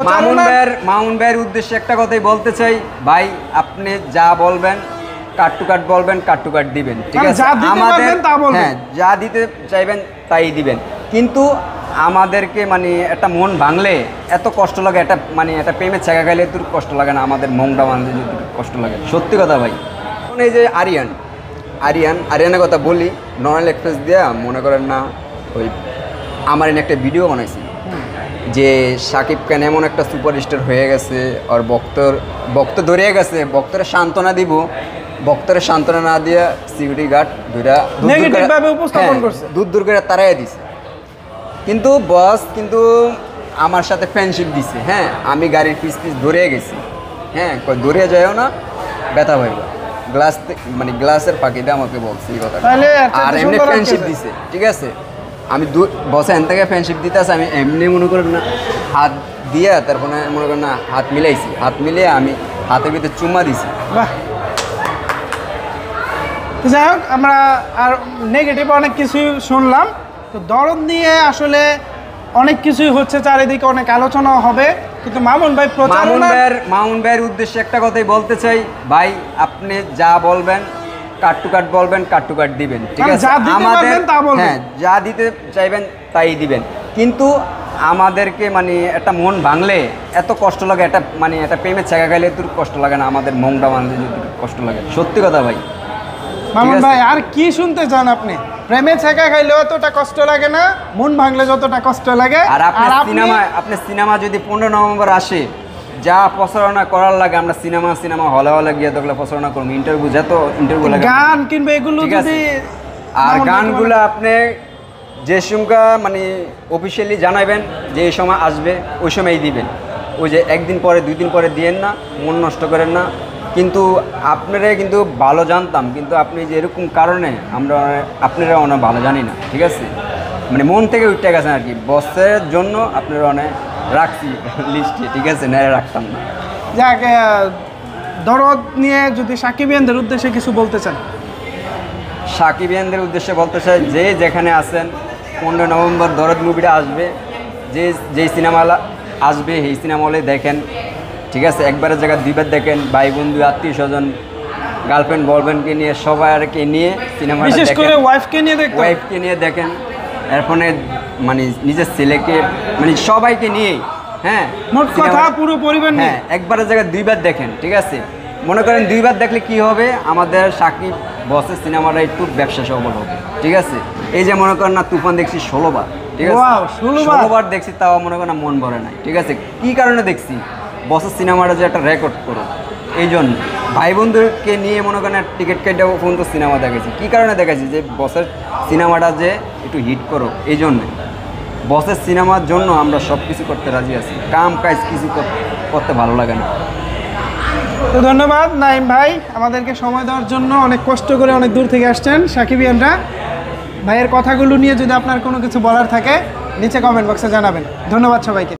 মামুন ভাইয়ের উদ্দেশ্যে একটা কথাই বলতে চাই, ভাই আপনি যা বলবেন কাট টু কাট বলবেন, কাট টু কাট দিবেন, ঠিক আছে? আমাদের হ্যাঁ যা দিতে চাইবেন তাই দিবেন, কিন্তু আমাদেরকে মানে একটা মন ভাঙলে এত কষ্ট লাগে, একটা মানে একটা প্রেমের ছেঁকা খাইলে এত কষ্ট লাগে না, আমাদের মনটা ভাঙলে কষ্ট লাগে, সত্যি কথা ভাই। এই যে আরিয়ানের কথা বলি, নর্মাল এক্সপ্রেস দিয়ে মনে করেন না ওই আমার একটা ভিডিও বানাইছি যে শাকিব খান এমন একটা সুপারস্টার হয়ে গেছে, আর ভক্ত ধরিয়ে গেছে, ভক্তরা সান্ত্বনা দিব, ভক্তরা সান্ত্বনা না দিয়া সিকিউরিটি গার্ড দূর করে তারাই দিছে। কিন্তু বস কিন্তু আমার সাথে ফ্রেন্ডশিপ দিছে, হ্যাঁ আমি গাড়ির পিস ধরে গেছি, হ্যাঁ ধরে যায়ও না ব্যথা ভাইবা মানে গ্লাসের ফাঁকিতে আমাকে বলছি এই কথা, আর এমনি ফ্রেন্ডশিপ দিছে, ঠিক আছে? আমি বসে এন থেকে ফ্রেন্ডশিপ দিতে আসে, আমি এমনি মনে করেন না হাত দিয়ে তারপরে মনে করেন না হাত মিলাইছি, হাত মিলিয়ে আমি হাতের ভিতরে চুম্মা দিছি। যাই হোক, আমরা আর নেগেটিভ অনেক কিছুই শুনলাম, তো দরদ নিয়ে আসলে অনেক কিছুই হচ্ছে, চারিদিকে অনেক আলোচনা হবে, কিন্তু মামুন ভাইয়ের উদ্দেশ্যে একটা কথাই বলতে চাই, ভাই আপনি যা বলবেন কাট টু কাট বলবেন, কাট টু কাট দিবেন, ঠিক আছে? আমাদের হ্যাঁ যা দিতে চাইবেন তাই দিবেন, কিন্তু আমাদেরকে মানে একটা মন ভাঙলে এত কষ্ট লাগে, একটা মানে একটা প্রেমের ছেঁকা খাইলে এত কষ্ট লাগে না, আমাদের মনটা ভাঙলে কষ্ট লাগে, সত্যি কথা ভাই। মামুন ভাই আর কি শুনতে চান আপনি? প্রেমের ছেঁকা খাইলেও অতটা কষ্ট লাগে না, মন ভাঙলে যতটা কষ্ট লাগে। আর আপনার সিনেমা যদি 15 নভেম্বর আসে, যা প্রচারণা করার লাগে আমরা সিনেমা হলে গিয়ে দেখলে প্রচারণা করবো, ইন্টারভিউ লাগে, গান কিনবে এগুলো যদি, আর গানগুলো আপনি যে সময় মানে অফিসিয়ালি জানাবেন যে এই সময় আসবে ওই সময়ই দিবেন, ওই যে একদিন পরে 2 দিন পরে দিয়েন না, মন নষ্ট করেন না। কিন্তু আপনারা কিন্তু ভালো জানতাম, কিন্তু আপনি যে এরকম কারণে আপনারা অনেক ভালো জানি না, ঠিক আছে? মানে মন থেকে উঠতে গেছেন আর কি, বসের জন্য আপনারা অনেক রাখছি লিস্টে, ঠিক আছে? না রাখতাম না। যাক, দরদ নিয়ে যদি সাকিবিয়ানদের উদ্দেশ্যে কিছু বলতে চান? সাকিবিয়ানদের উদ্দেশ্যে বলতে চাই, যে যেখানে আছেন 15 নভেম্বর দরদ মুভিটা আসবে, যেই সিনেমা আসবে এই সিনেমা হলে দেখেন, ঠিক আছে? একবারের জায়গায় 2বার দেখেন, ভাই বন্ধু আত্মীয় স্বজন গার্লফ্রেন্ড বয়ফ্রেন্ডকে নিয়ে সবাইকে নিয়ে সিনেমাটা বিশেষ করে ওয়াইফকে নিয়ে দেখেন, এরপরে মানে নিজের ছেলেকে মানে সবাইকে নিয়ে, হ্যাঁ মোট কথা পুরো পরিবার নিয়ে একবারের জায়গায় 2বার দেখেন, ঠিক আছে? মনে করেন 2বার দেখলে কি হবে, আমাদের সাকিব বসের সিনেমাটা একটু ব্যবসা সফল হবে, ঠিক আছে? এই যে মনে করেন না তুফান দেখছি 16 বার, ঠিক আছে? 16 বার দেখছি, তাও মনে করেন মন ভরে নাই, ঠিক আছে? কি কারণে দেখছি? বসের সিনেমাটা যে একটা রেকর্ড করো, এই জন্য ভাই বন্ধুকে নিয়ে মনে করেন টিকিট কেটে পর্যন্ত সিনেমা দেখেছি। কী কারণে দেখেছি? যে বসের সিনেমাটা যে একটু হিট করো, এই জন্যে। বসের সিনেমার জন্য আমরা সব কিছু করতে রাজি আছি, কাম কাজ কিছু করতে ভালো লাগে না। তো ধন্যবাদ নাইম ভাই আমাদেরকে সময় দেওয়ার জন্য, অনেক কষ্ট করে অনেক দূর থেকে আসছেন। সাকিবিয়ানরা ভাইয়ের কথাগুলো নিয়ে যদি আপনার কোনো কিছু বলার থাকে নিচে কমেন্ট বক্সে জানাবেন। ধন্যবাদ সবাইকে।